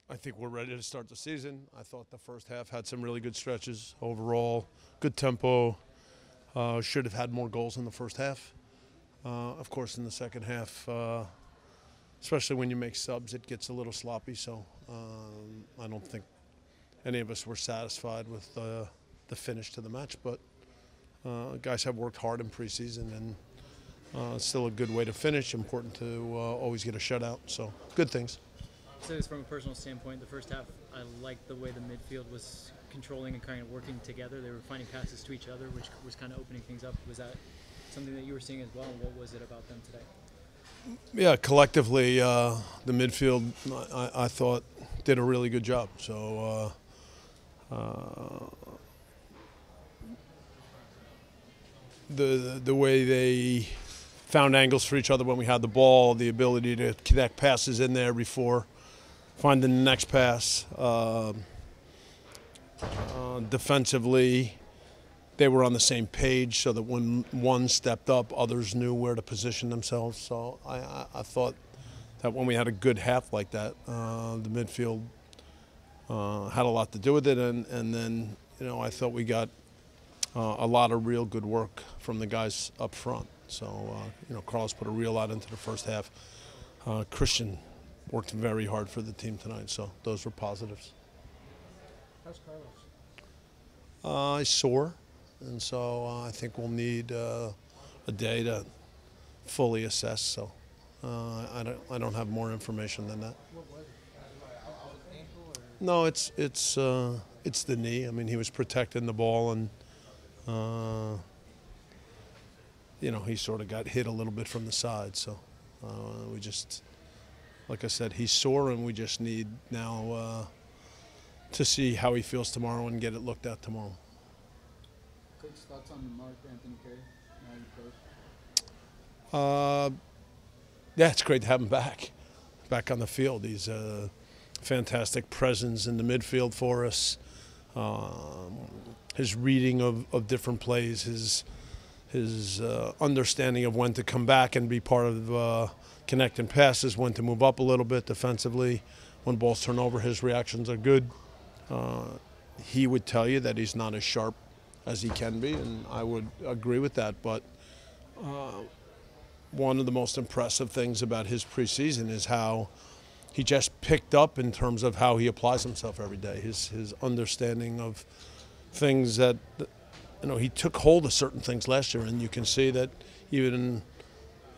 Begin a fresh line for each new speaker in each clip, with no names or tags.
I think we're ready to start the season. I thought the first half had some really good stretches overall, good tempo. Should have had more goals in the first half. Of course, in the second half, especially when you make subs, it gets a little sloppy. So I don't think any of us were satisfied with the finish to the match. But guys have worked hard in preseason, and it's still a good way to finish. Important to always get a shutout. So good things.
So this from a personal standpoint, the first half, I liked the way the midfield was controlling and kind of working together. They were finding passes to each other, which was kind of opening things up. Was that something that you were seeing as well, and what was it about them today?
Yeah, collectively, the midfield, I thought, did a really good job. So the way they found angles for each other when we had the ball, the ability to connect passes in there before finding the next pass. Defensively, they were on the same page so that when one stepped up, others knew where to position themselves. So I thought that when we had a good half like that, the midfield had a lot to do with it. And then, I thought we got a lot of real good work from the guys up front. So, Carlos put a real lot into the first half. Christian worked very hard for the team tonight, so those were positives.
How's Carlos?
He's sore, and so I think we'll need a day to fully assess. So I don't have more information than that.
What was it? Ankle or?
No, it's the knee. I mean, he was protecting the ball, and he sort of got hit a little bit from the side. So we just, like I said, he's sore, and we just need now to see how he feels tomorrow and get it looked at tomorrow.
Coach, thoughts on Mark Anthony Carey, now you coach?
Yeah, it's great to have him back on the field. He's a fantastic presence in the midfield for us. His reading of different plays, his understanding of when to come back and be part of connecting passes, when to move up a little bit defensively. When balls turn over, his reactions are good. He would tell you that he's not as sharp as he can be, and I would agree with that. But one of the most impressive things about his preseason is how he just picked up in terms of how he applies himself every day. His understanding of things that, he took hold of certain things last year, and you can see that even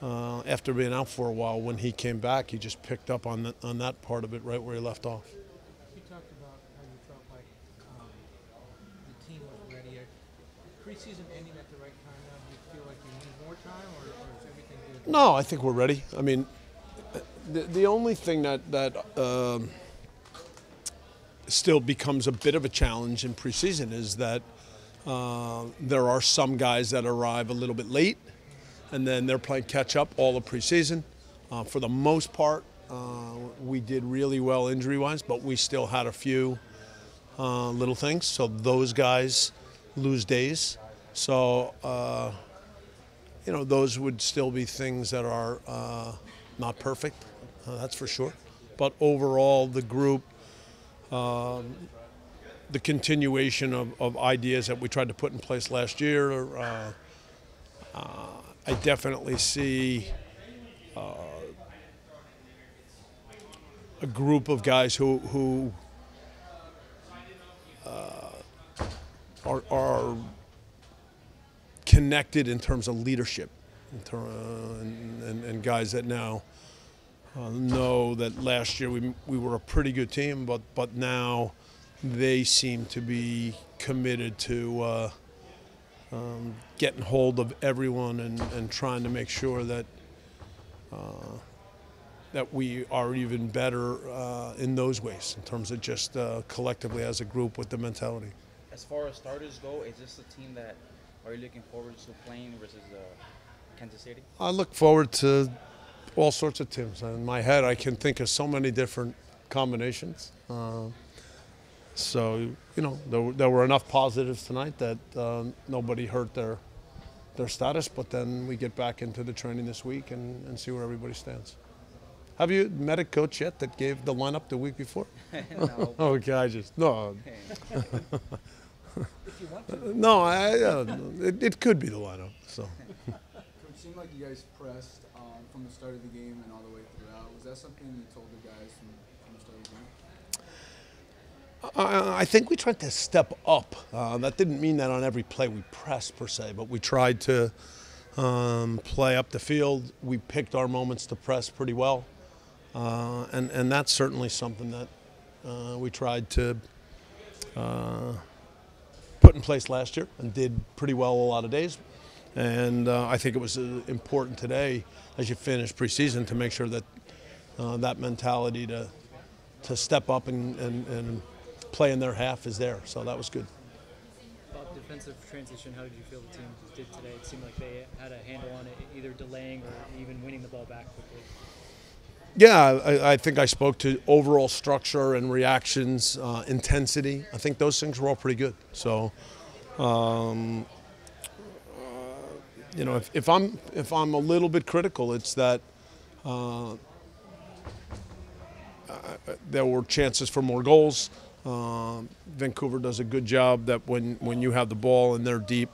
after being out for a while, when he came back, he just picked up on that part of it right where he left off.
You talked about how you felt like the team was ready. Preseason ending at the right time now. Do you feel like you need more time, or is everything good?
No, I think we're ready. I mean, the only thing that still becomes a bit of a challenge in preseason is that there are some guys that arrive a little bit late, and then they're playing catch-up all of preseason. For the most part, we did really well injury-wise, but we still had a few little things. So those guys lose days. So, those would still be things that are not perfect, that's for sure. But overall, the group, the continuation of ideas that we tried to put in place last year, I definitely see a group of guys who are connected in terms of leadership, and guys that now know that last year we were a pretty good team, but now they seem to be committed to getting hold of everyone and trying to make sure that that we are even better in those ways in terms of just collectively as a group with the mentality.
As far as starters go, is this a team that are you looking forward to playing versus Kansas City?
I look forward to all sorts of teams. In my head, I can think of so many different combinations. So, there were enough positives tonight that nobody hurt their status, but then we get back into the training this week and see where everybody stands. Have you met a coach yet that gave the lineup the week before?
No.
Okay, no.
If you want to.
No, it could be the lineup. So.
Coach, it seemed like you guys pressed from the start of the game and all the way throughout. Was that something you told the guys from the start of the game?
I think we tried to step up. That didn't mean that on every play we pressed per se, but we tried to play up the field. We picked our moments to press pretty well, and that's certainly something that we tried to put in place last year and did pretty well a lot of days. And I think it was important today, as you finish preseason, to make sure that that mentality to step up and play in their half is there. So that was good.
About defensive transition, how did you feel the team did today? It seemed like they had a handle on it, either delaying or even winning the ball back quickly.
Yeah, I think I spoke to overall structure and reactions, intensity. I think those things were all pretty good. So, you know, if I'm a little bit critical, it's that there were chances for more goals. Vancouver does a good job that when you have the ball and they're deep,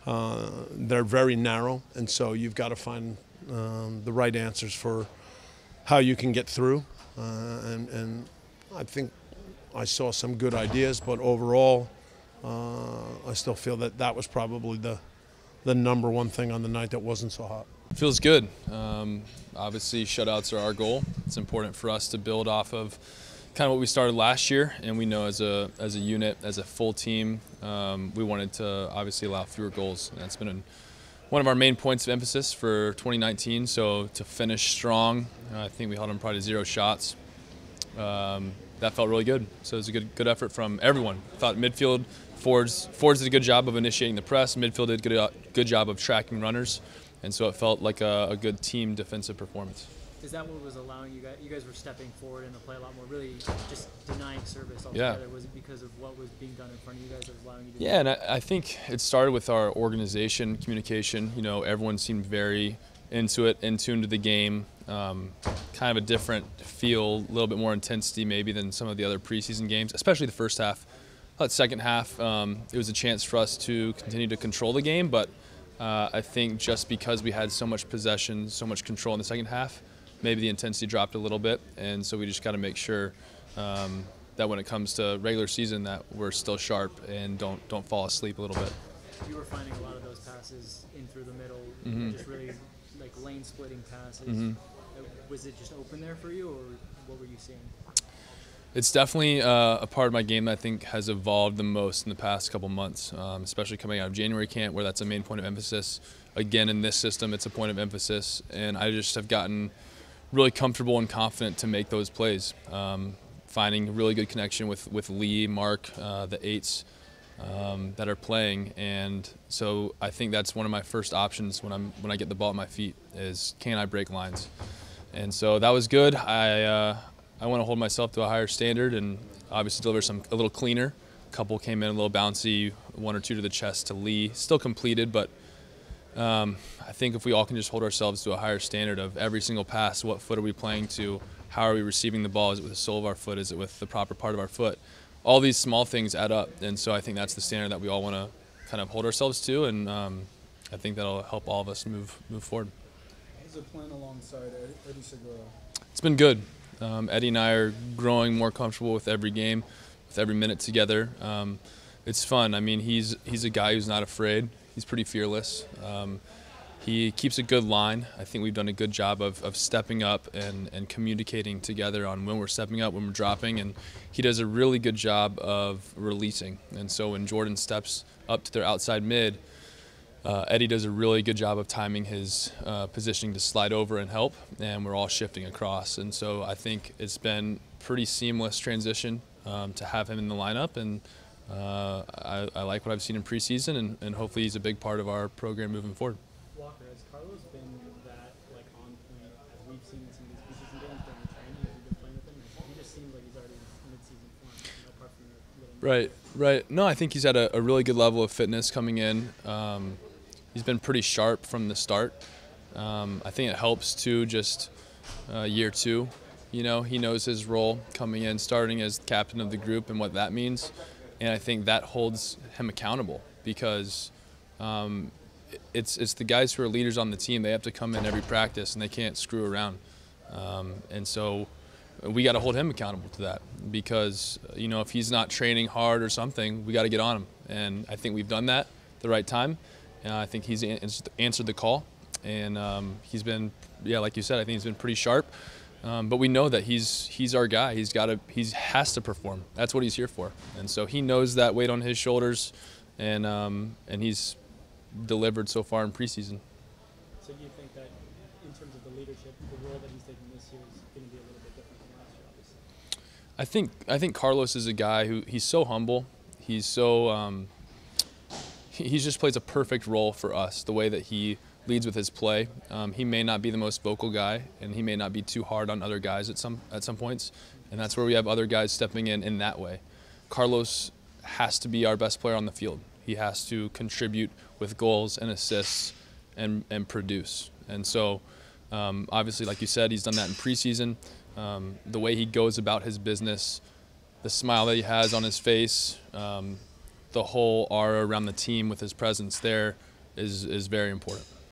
they're very narrow, and so you've got to find the right answers for how you can get through. And I think I saw some good ideas, but overall, I still feel that was probably the number one thing on the night that wasn't so hot.
It feels good. Obviously, shutouts are our goal. It's important for us to build off of kind of what we started last year, and we know as a unit, as a full team, we wanted to obviously allow fewer goals. And that's been one of our main points of emphasis for 2019. So to finish strong, I think we held them probably to 0 shots. That felt really good. So it was a good effort from everyone. I thought midfield, forwards did a good job of initiating the press. Midfield did a good job of tracking runners, and so it felt like a good team defensive performance.
Is that what was allowing you guys? You guys were stepping forward in the play a lot more, really just denying service altogether.
Yeah.
Was it because of what was being done in front of you guys that was allowing you to?
Yeah, and I think it started with our organization, communication. You know, everyone seemed very into it, in tune to the game. Kind of a different feel, a little bit more intensity maybe than some of the other preseason games, especially the first half. That second half, it was a chance for us to continue to control the game, but I think just because we had so much possession, so much control in the second half, maybe the intensity dropped a little bit, and so we just got to make sure that when it comes to regular season that we're still sharp and don't fall asleep a little bit.
You were finding a lot of those passes in through the middle, just really like lane splitting passes. Was it just open there for you, or what were you seeing?
It's definitely a part of my game that I think has evolved the most in the past couple months, especially coming out of January camp, where that's a main point of emphasis. Again, in this system, it's a point of emphasis, and I just have gotten really comfortable and confident to make those plays. Finding a really good connection with Lee, Mark, the 8s that are playing, and so I think that's one of my first options when I get the ball at my feet is, can I break lines? And so that was good. I want to hold myself to a higher standard and obviously deliver a little cleaner. A couple came in a little bouncy, 1 or 2 to the chest to Lee, still completed, but I think if we all can just hold ourselves to a higher standard of every single pass, what foot are we playing to, how are we receiving the ball, is it with the sole of our foot, is it with the proper part of our foot, all these small things add up, and so I think that's the standard that we all want to kind of hold ourselves to, and I think that'll help all of us move forward.
How's it playing alongside Eddie Segura?
It's been good. Eddie and I are growing more comfortable with every game, with every minute together. It's fun. I mean, he's a guy who's not afraid. He's pretty fearless. He keeps a good line. I think we've done a good job of stepping up and communicating together on when we're stepping up, when we're dropping, and he does a really good job of releasing. And so when Jordan steps up to their outside mid, Eddie does a really good job of timing his positioning to slide over and help, and we're all shifting across. And so I think it's been pretty seamless transition to have him in the lineup, and I like what I've seen in preseason, and hopefully he's a big part of our program moving forward.
Walker, has Carlos been that like on point as we've seen in some of these preseason games during the training as we've been playing with him? He just seems like he's already in mid-season form, apart from the little.
Right. No, I think he's at a really good level of fitness coming in. He's been pretty sharp from the start. I think it helps too, just year 2. You know, he knows his role coming in, starting as captain of the group and what that means. And I think that holds him accountable because it's the guys who are leaders on the team. They have to come in every practice and they can't screw around. And so we got to hold him accountable to that because, you know, if he's not training hard or something, we got to get on him. And I think we've done that at the right time. I think he's answered the call. And he's been, yeah, like you said, I think he's been pretty sharp. But we know that he's our guy. He has to perform. That's what he's here for. And so he knows that weight on his shoulders, and he's delivered so far in preseason.
So do you think that in terms of the leadership, the role that he's taking this year is going to be a little bit different than last year, obviously?
I think Carlos is a guy who he's so humble. He's so he just plays a perfect role for us. The way that he leads with his play. He may not be the most vocal guy, and he may not be too hard on other guys at some points, and that's where we have other guys stepping in that way. Carlos has to be our best player on the field. He has to contribute with goals and assists and produce. And so, obviously, like you said, he's done that in preseason. The way he goes about his business, the smile that he has on his face, the whole aura around the team with his presence there is very important.